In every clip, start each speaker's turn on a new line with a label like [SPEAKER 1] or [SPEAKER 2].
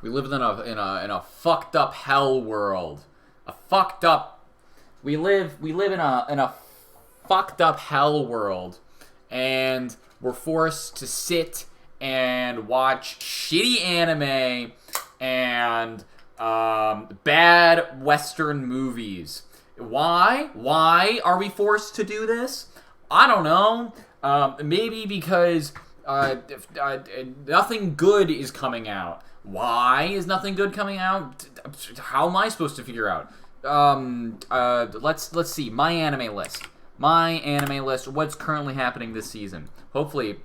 [SPEAKER 1] We live in a fucked up hell world. A fucked up. We live in a fucked up hell world, and we're forced to sit and watch shitty anime and bad Western movies. Why? Why are we forced to do this? I don't know. Maybe because nothing good is coming out. Why is nothing good coming out? How am I supposed to figure out? Let's see. My anime list. What's currently happening this season? Hopefully,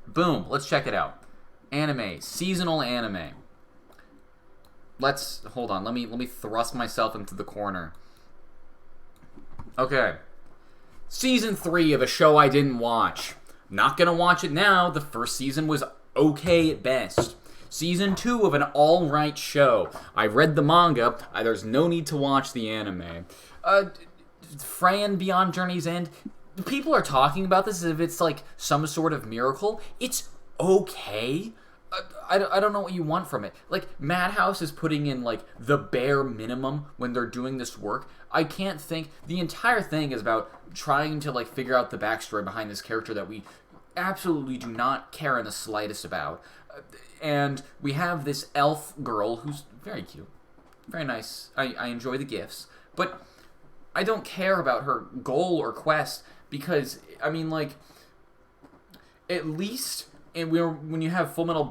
[SPEAKER 1] boom. Let's check it out. Anime. Seasonal anime. Let's hold on. Let me thrust myself into the corner. Okay. Season 3 of a show I didn't watch. Not gonna watch it now. The first season was okay at best. Season 2 of an alright show. I read the manga. There's no need to watch the anime. Fran Beyond Journey's End. People are talking about this as if it's like some sort of miracle. It's okay. I don't know what you want from it. Like, Madhouse is putting in, like, the bare minimum when they're doing this work. I can't think... The entire thing is about trying to, like, figure out the backstory behind this character that we absolutely do not care in the slightest about. And we have this elf girl who's very cute. Very nice. I enjoy the gifts. But I don't care about her goal or quest because, I mean, like, at least... And when you have Full Metal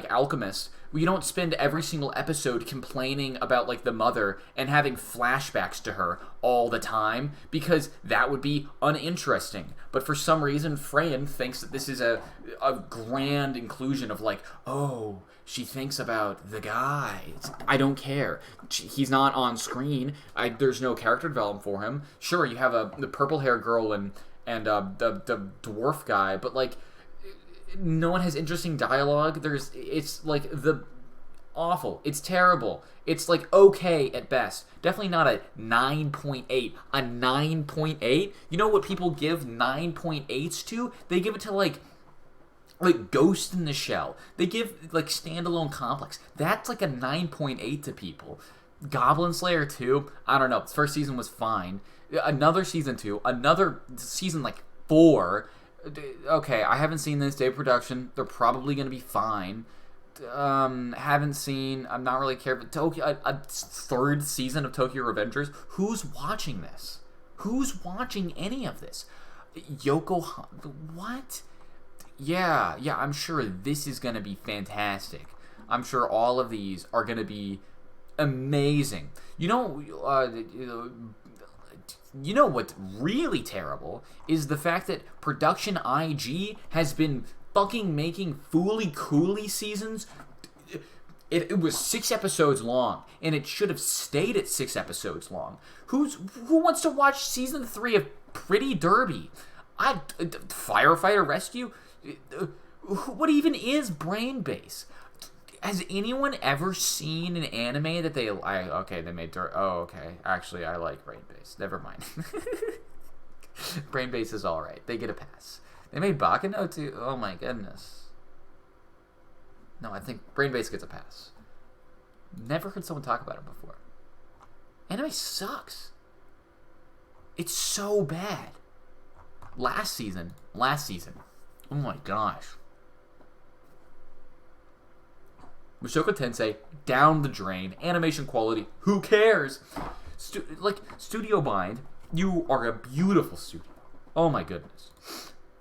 [SPEAKER 1] Alchemist, we don't spend every single episode complaining about like the mother and having flashbacks to her all the time because that would be uninteresting. But for some reason, Fran thinks that this is a grand inclusion of like, oh, she thinks about the guy. I don't care. He's not on screen. There's no character development for him. Sure, you have the purple hair girl and the dwarf guy, but like. No one has interesting dialogue. It's like the awful. It's terrible. It's like okay at best. Definitely not a 9.8. A 9.8? You know what people give 9.8s to? They give it to like Ghost in the Shell. They give like Standalone Complex. That's like a 9.8 to people. Goblin Slayer 2, I don't know. Its first season was fine. Another season 2, another season like 4. Okay, I haven't seen this day of production. They're probably going to be fine. Haven't seen. I'm not really care. But a third season of Tokyo Revengers. Who's watching this? Who's watching any of this? What? Yeah. I'm sure this is going to be fantastic. I'm sure all of these are going to be amazing. You know what's really terrible is the fact that Production IG has been fucking making Fooly Cooly seasons. It was 6 episodes long, and it should have stayed at 6 episodes long. Who wants to watch season 3 of Pretty Derby? Firefighter Rescue? What even is Brain Base? Has anyone ever seen an anime that they made okay. Actually, I like Brain Base. Never mind. Brain Base is alright. They get a pass. They made Baccano too. Oh my goodness. No, I think Brain Base gets a pass. Never heard someone talk about it before. Anime sucks. It's so bad. Last season. Oh my gosh. Mushoku Tensei, down the drain. Animation quality, who cares? Studio Bind, you are a beautiful studio. Oh my goodness.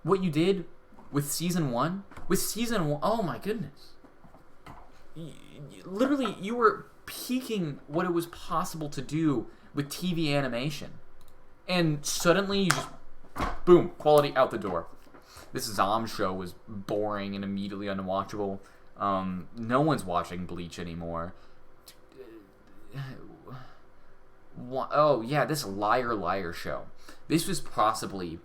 [SPEAKER 1] What you did with season 1? Oh my goodness. Literally, you were peaking what it was possible to do with TV animation. And suddenly you just, boom, quality out the door. This Zom show was boring and immediately unwatchable. No one's watching Bleach anymore. Oh yeah, this Liar show. This was possibly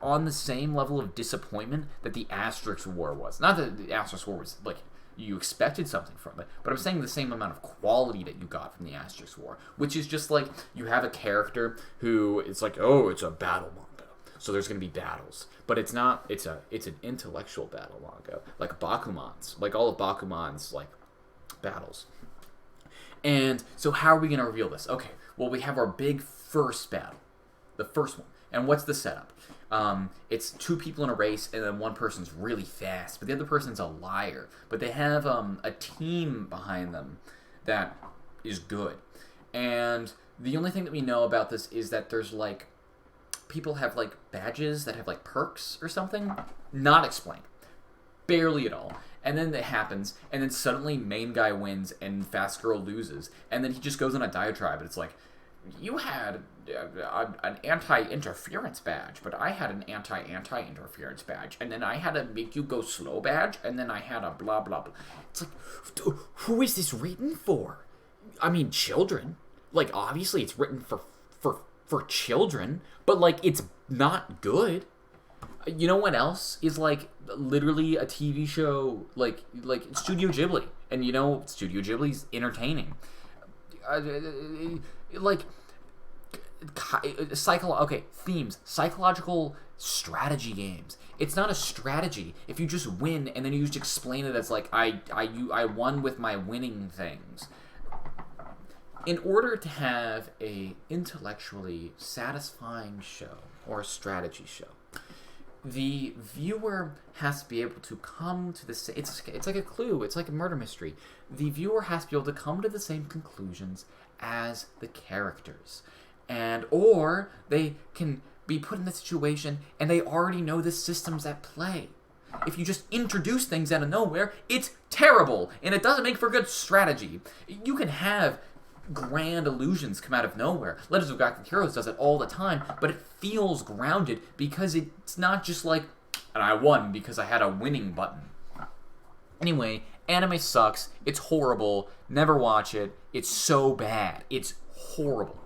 [SPEAKER 1] on the same level of disappointment that the Asterix War was. Not that the Asterix War was like you expected something from it, but I'm saying the same amount of quality that you got from the Asterix War, which is just like you have a character who it's like, oh, it's a battle manga, So there's going to be battles, but it's not. It's an intellectual battle manga, like Bakuman's, like all of Bakuman's like battles. And so how are we going to reveal this? Okay, well we have our big first battle, the first one, and what's the setup? It's two people in a race, and then one person's really fast, but the other person's a liar. But they have a team behind them that is good, and the only thing that we know about this is that there's like people have like badges that have like perks or something. Not explained. Barely at all. And then it happens, and then suddenly main guy wins and fast girl loses. And then he just goes on a diatribe, and it's like, you had an anti-interference badge, but I had an anti-interference badge. And then I had a make you go slow badge, and then I had a blah, blah, blah. It's like, who is this written for? I mean, children. Like, obviously it's written for children, but, like, it's not good. You know what else is, like, literally a TV show, like Studio Ghibli. And, you know, Studio Ghibli's entertaining. Themes. Psychological strategy games. It's not a strategy. If you just win, and then you just explain it as, like, I won with my winning things. In order to have a intellectually satisfying show, or a strategy show, the viewer has to be able to come to the same... It's like a clue. It's like a murder mystery. The viewer has to be able to come to the same conclusions as the characters. Or they can be put in the situation and they already know the systems at play. If you just introduce things out of nowhere, it's terrible, and it doesn't make for good strategy. You can have grand illusions come out of nowhere. Legends of Galactic Heroes does it all the time, but it feels grounded because it's not just like, and I won because I had a winning button. Anyway, anime sucks. It's horrible. Never watch it. It's so bad. It's horrible.